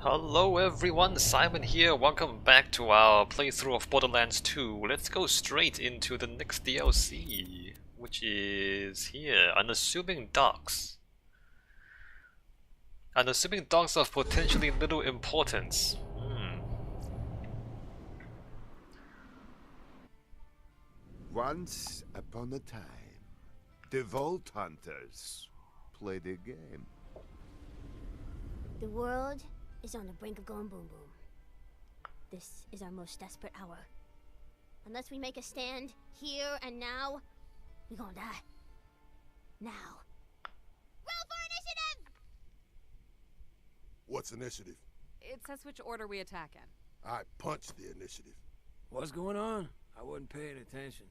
Hello everyone, Simon here, welcome back to our playthrough of Borderlands 2. Let's go straight into the next DLC, which is here, Unassuming Docks. Unassuming Docks of potentially little importance. Once upon a time, the Vault Hunters played a game. The world is on the brink of going boom boom. This is our most desperate hour. Unless we make a stand here and now, we gonna die. Now. Roll for initiative! What's initiative? It says which order we attack in. I punched the initiative. What's going on? I wasn't paying attention.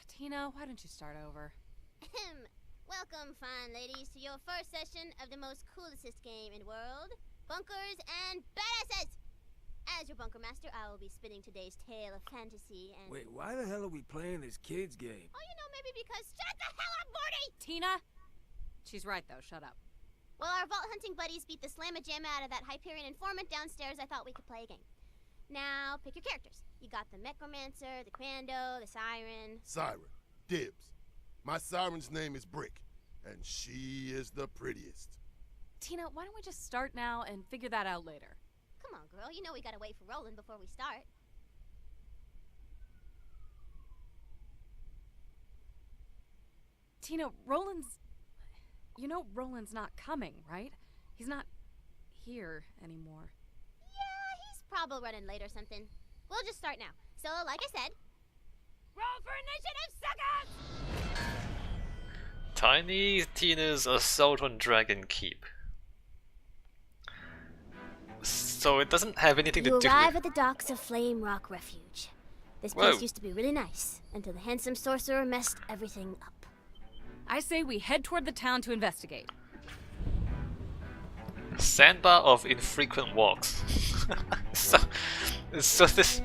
Tina, why don't you start over? Welcome, fine ladies, to your first session of the most coolest game in the world, Bunkers and Badasses! As your bunker master, I will be spinning today's tale of fantasy and... Wait, why the hell are we playing this kid's game? Oh, you know, maybe because... Shut the hell up, Morty! Tina? She's right, though. Shut up. Well, our vault hunting buddies beat the slamma-jamma out of that Hyperion informant downstairs. I thought we could play a game. Now, pick your characters. You got the Necromancer, the Commando, the Siren... Siren. Dibs. My siren's name is Brick, and she is the prettiest. Tina, why don't we just start now and figure that out later? Come on, girl. You know we gotta wait for Roland before we start. Tina, Roland's... You know Roland's not coming, right? He's not here anymore. Yeah, he's probably running late or something. We'll just start now. So, like I said... Roll for initiative, suckers! Tiny Tina's Assault on Dragon Keep. So it doesn't have anything to do with... You arrive at the docks of Flame Rock Refuge. This place used to be really nice, until the handsome sorcerer messed everything up. I say we head toward the town to investigate. Sandbar of infrequent walks. so this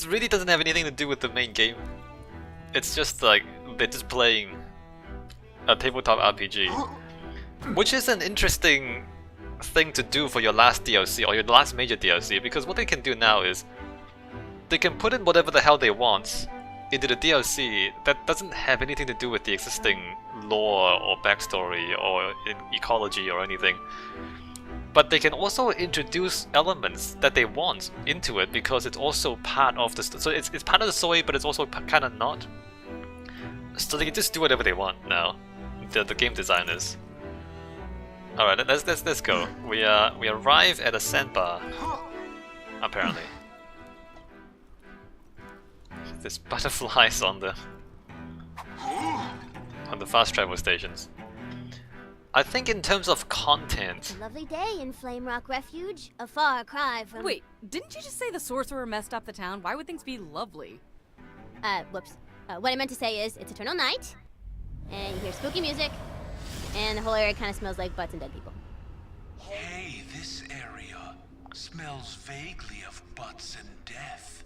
really doesn't have anything to do with the main game. It's just like they're just playing a tabletop RPG, which is an interesting thing to do for your last DLC or your last major DLC, because what they can do now is they can put in whatever the hell they want into the DLC that doesn't have anything to do with the existing lore or backstory or ecology or anything. But they can also introduce elements that they want into it because it's also part of the so it's part of the story, but it's also kind of not. So they can just do whatever they want now. The game designers. All right, let's go. We arrive at a sandbar. Apparently, there's butterflies on the fast travel stations. I think in terms of content... A lovely day in Flame Rock Refuge. A far cry from... Wait, didn't you just say the sorcerer messed up the town? Why would things be lovely? Whoops. What I meant to say is, it's eternal night, and you hear spooky music, and the whole area kind of smells like butts and dead people. Hey, this area smells vaguely of butts and death.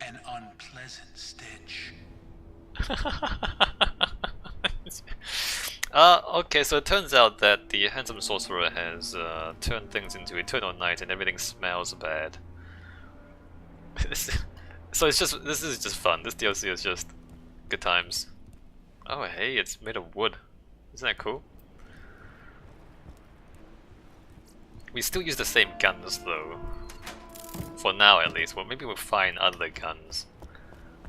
An unpleasant stench. Okay, so it turns out that the handsome sorcerer has turned things into eternal night and everything smells bad. So this is just fun. This DLC is just good times. Oh hey, it's made of wood. Isn't that cool? We still use the same guns though. For now at least. Well, maybe we'll find other guns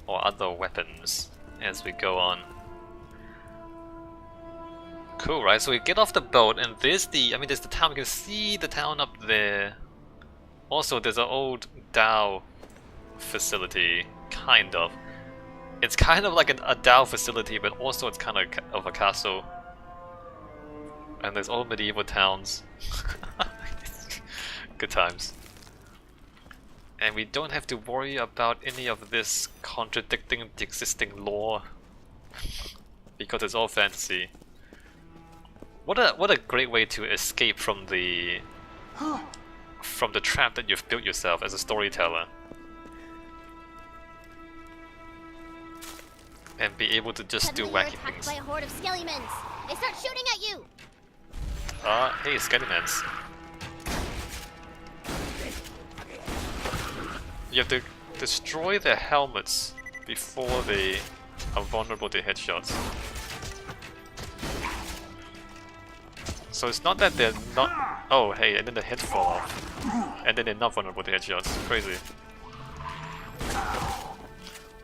or other weapons as we go on. Cool, right? So we get off the boat, and there's the town. We can see the town up there. Also, there's an old Dao facility, kind of. It's kind of like a Dao facility, but also it's kind of a castle. And there's old medieval towns. Good times. And we don't have to worry about any of this contradicting the existing lore, because it's all fantasy. What a great way to escape from the trap that you've built yourself as a storyteller, and be able to just do wacky things. By a horde of skellimans. They start shooting at you. Hey, Skellimans. You have to destroy their helmets before they are vulnerable to headshots. So it's not that they're not... Oh, hey, and then the heads fall off. And then they're not vulnerable to headshots. Crazy.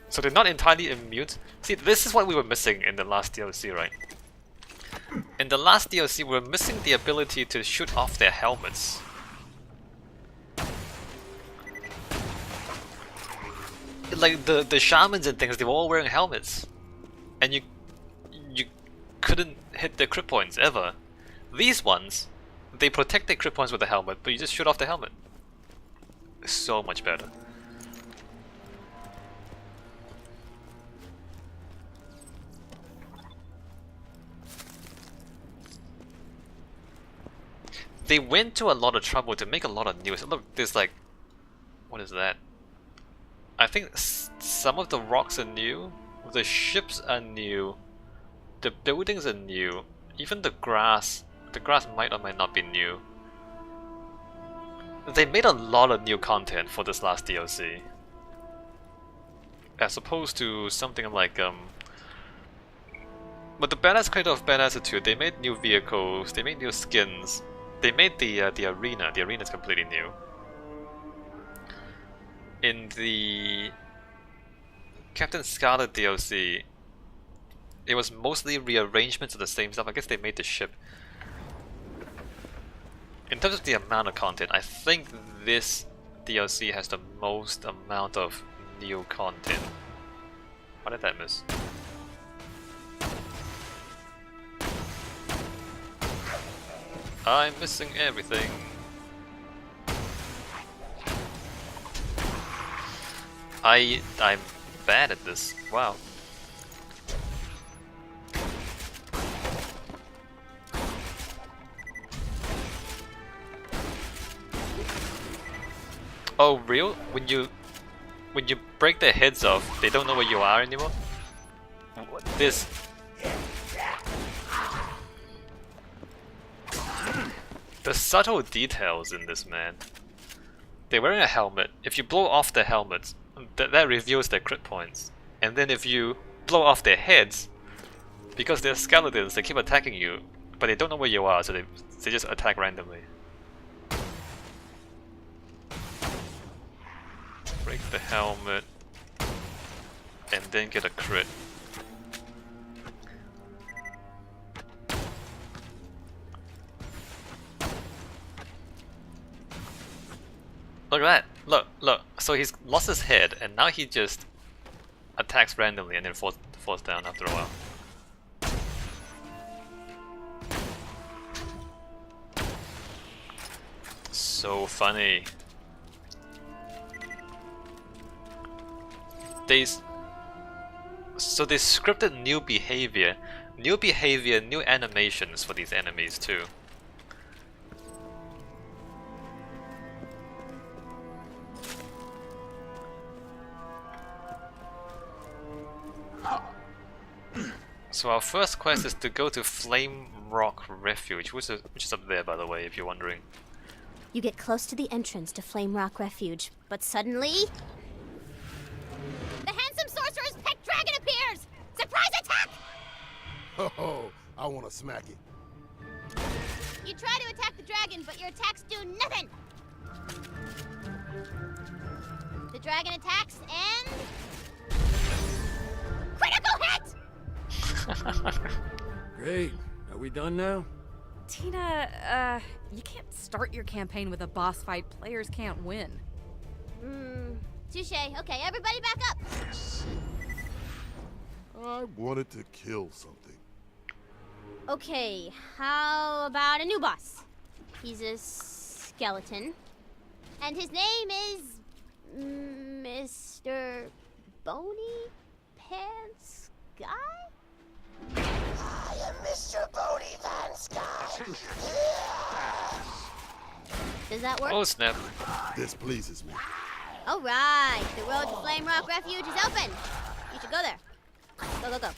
So they're not entirely immune. See, this is what we were missing in the last DLC, right? In the last DLC, we were missing the ability to shoot off their helmets. Like the shamans and things, they were all wearing helmets. And you couldn't hit their crit points ever. These ones, they protect their crit points with the helmet, but you just shoot off the helmet. So much better. They went to a lot of trouble to make a lot of news. Look, there's like... What is that? I think some of the rocks are new, the ships are new, the buildings are new, even the grass might or might not be new. They made a lot of new content for this last DLC. As opposed to something like but the Badass Creator of Badass 2, they made new vehicles, they made new skins, they made the arena. The arena is completely new. In the Captain Scarlet DLC, it was mostly rearrangements of the same stuff. I guess they made the ship. In terms of the amount of content, I think this DLC has the most amount of new content. How did that miss? I'm missing everything. I'm bad at this. Wow. Oh, real? When you break their heads off, they don't know where you are anymore? This... The subtle details in this, man. They're wearing a helmet. If you blow off their helmets, that reveals their crit points. And then if you blow off their heads, because they're skeletons, they keep attacking you, but they don't know where you are, so they just attack randomly. Break the helmet, and then get a crit. Look at that! Look! So he's lost his head, and now he just attacks randomly and then falls down after a while. So funny. So they scripted new behavior, new animations for these enemies too. So our first quest is to go to Flame Rock Refuge, which is up there, by the way, if you're wondering. You get close to the entrance to Flame Rock Refuge, but suddenly... The handsome sorcerer's pet dragon appears! Surprise attack! Oh, I want to smack it. You try to attack the dragon, but your attacks do nothing! The dragon attacks and... Critical hit! Great. Are we done now? Tina, you can't start your campaign with a boss fight players can't win. Touche. Okay, everybody back up! I wanted to kill something. Okay, how about a new boss? He's a skeleton. And his name is... Mr. Bony Pants Guy? I am Mr. Bony Pants Guy. Does that work? Oh snap. This pleases me. Alright, the road to Flame Rock Refuge is open. You should go there. Go, go, go.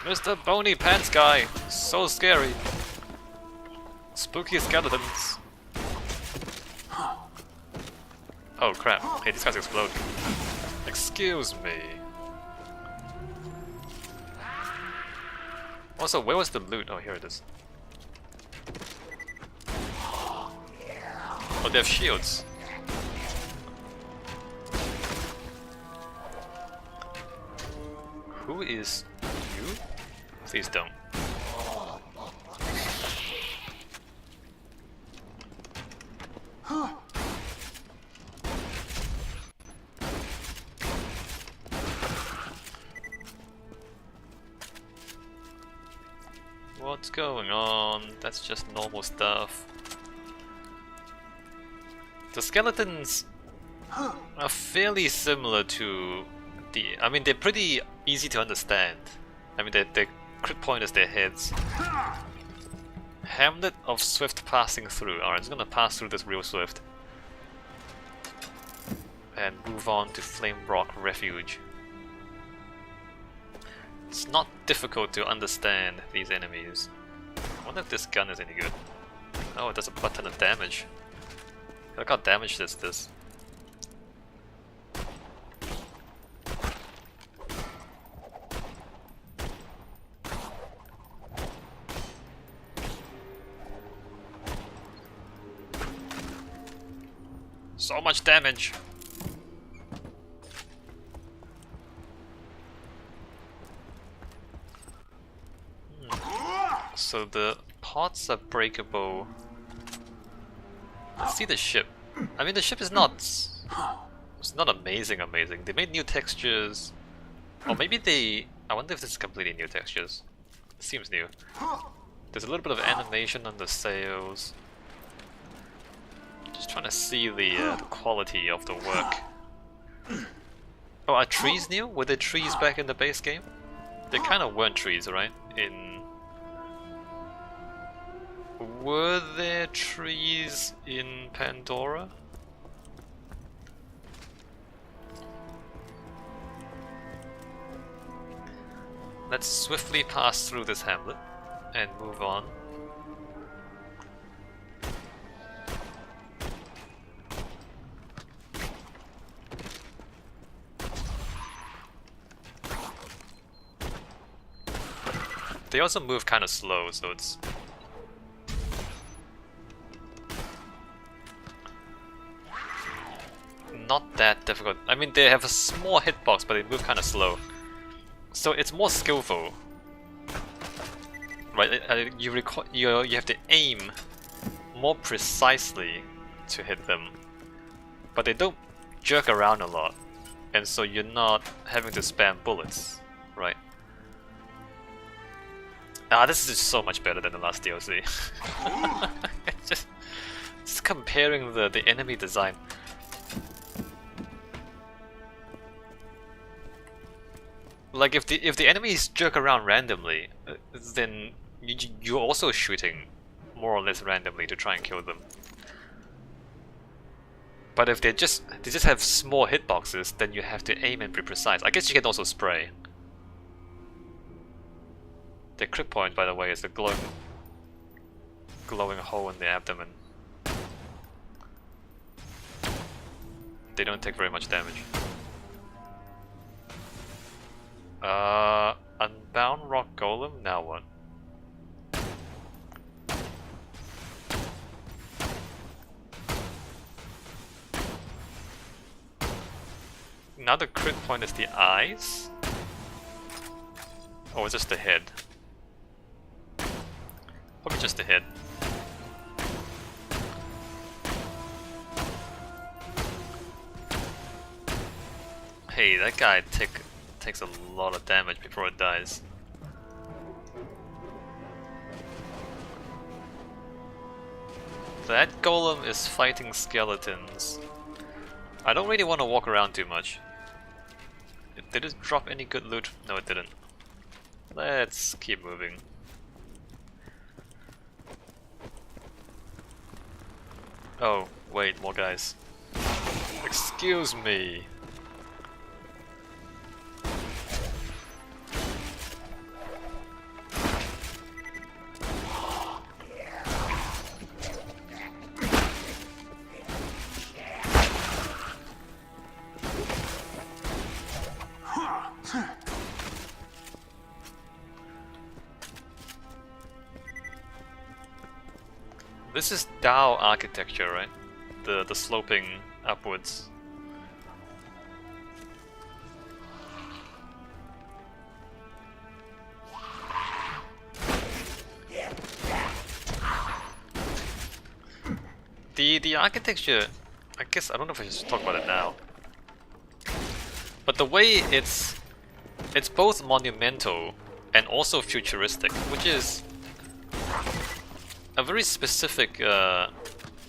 Mr. Bony Pants Guy, so scary. Spooky skeletons. Oh crap, hey, these guys explode. Excuse me. Also, where was the loot? Oh, here it is. Oh, they have shields. Who is you? Please don't. What's going on? That's just normal stuff. The skeletons are fairly similar to the... I mean, they're pretty easy to understand. I mean, their crit point is their heads. Hamlet of Swift passing through. Alright, I'm just gonna pass through this real swift. And move on to Flame Rock Refuge. It's not difficult to understand these enemies. I wonder if this gun is any good. Oh, it does a butt ton of damage. Look how damaged this. So much damage! So the pots are breakable. Let's see the ship. I mean, the ship is not... It's not amazing. They made new textures. Or maybe they... I wonder if this is completely new textures. It seems new. There's a little bit of animation on the sails. Just trying to see the quality of the work. Oh, are trees new? Were there trees back in the base game? They kind of weren't trees, right? Were there trees in Pandora? Let's swiftly pass through this hamlet and move on. They also move kind of slow, so it's... not that difficult. I mean, they have a small hitbox, but they move kind of slow. So it's more skillful. Right, you have to aim more precisely to hit them. But they don't jerk around a lot. And so you're not having to spam bullets, right? Ah, this is just so much better than the last DLC. just comparing the enemy design. Like if the enemies jerk around randomly, then you're also shooting more or less randomly to try and kill them. But if they just have small hitboxes, then you have to aim and be precise. I guess you can also spray. The crit point, by the way, is the glowing hole in the abdomen. They don't take very much damage. Unbound Rock Golem, now what? Now the crit point is the eyes? Or just the head? Probably just the head. Hey, that guy takes a lot of damage before it dies. That golem is fighting skeletons. I don't really want to walk around too much. Did it drop any good loot? No, it didn't. Let's keep moving. Oh, wait, more guys. Excuse me. This is Dao architecture, right? The sloping upwards. The architecture, I guess I don't know if I should talk about it now. But the way it's both monumental and also futuristic, which is a very specific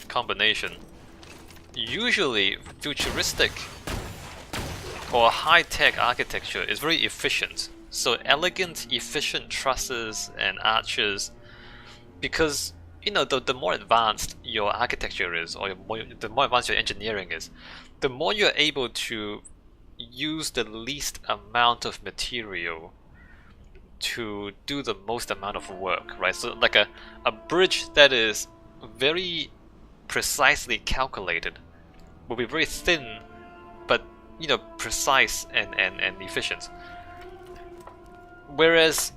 combination. Usually futuristic or high-tech architecture is very efficient. So elegant, efficient trusses and arches, because you know the more advanced your architecture is, or the more advanced your engineering is, the more you're able to use the least amount of material to do the most amount of work, right? So like a bridge that is very precisely calculated will be very thin, but you know, precise and efficient. Whereas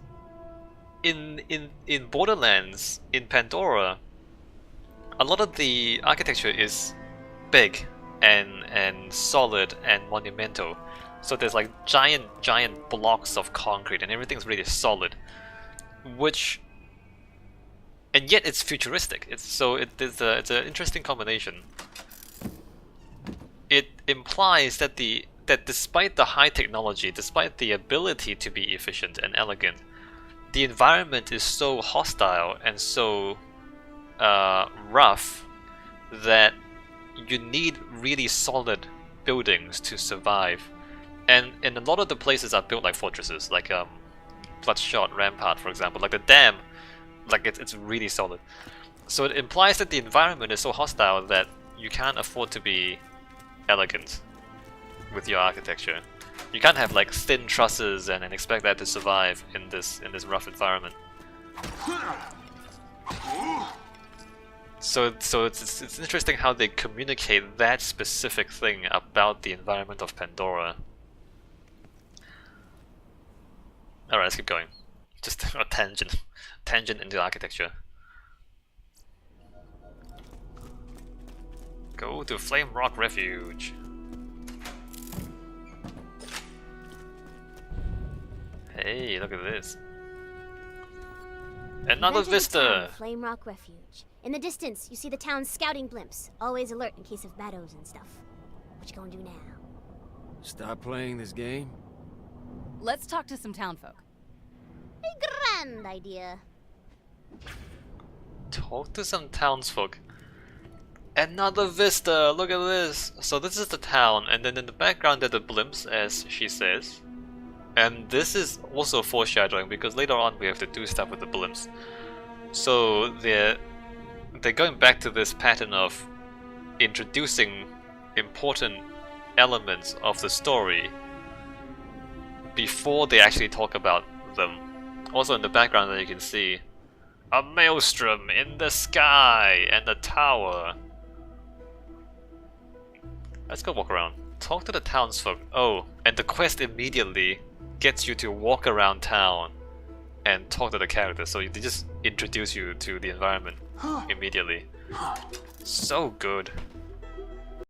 in Borderlands, in Pandora, a lot of the architecture is big and solid and monumental. So there's like giant blocks of concrete and everything's really solid, and yet it's futuristic. It's an interesting combination. It implies that despite the high technology, despite the ability to be efficient and elegant, the environment is so hostile and so rough that you need really solid buildings to survive. And a lot of the places are built like fortresses, like Bloodshot Rampart, for example, like the dam, like it's really solid. So it implies that the environment is so hostile that you can't afford to be elegant with your architecture. You can't have like thin trusses and expect that to survive in this rough environment. So it's interesting how they communicate that specific thing about the environment of Pandora. Alright, let's keep going. Just a tangent into architecture. Go to Flame Rock Refuge. Hey, look at this. Another vista! Flame Rock Refuge. In the distance, you see the town's scouting blimps, always alert in case of battles and stuff. What you gonna do now? Stop playing this game? Let's talk to some townfolk. A grand idea. Talk to some townsfolk. Another vista! Look at this! So this is the town, and then in the background there are the blimps, as she says. And this is also foreshadowing, because later on we have to do stuff with the blimps. So they're going back to this pattern of introducing important elements of the story before they actually talk about them. Also in the background there you can see a maelstrom in the sky and a tower. Let's go walk around. Talk to the townsfolk. Oh, and the quest immediately gets you to walk around town and talk to the characters, so they just introduce you to the environment immediately. So good.